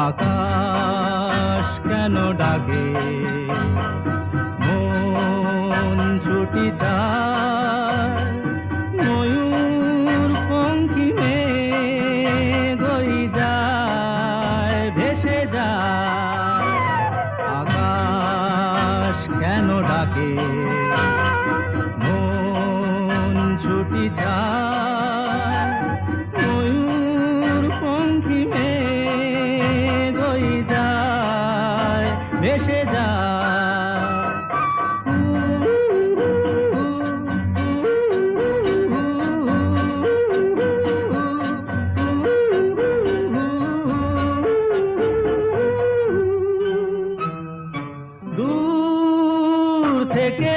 আকাশ কেন ডাকে, মন ছুটি যায়, ময়ূর পঙ্খী মেঘ হই যায়, ভেসে যায়। আকাশ কেন ডাকে, মন ছুটি যায়, ময়ূর পঙ্খী মেঘ হই যায়, ভেসে যায়। দূর থেকে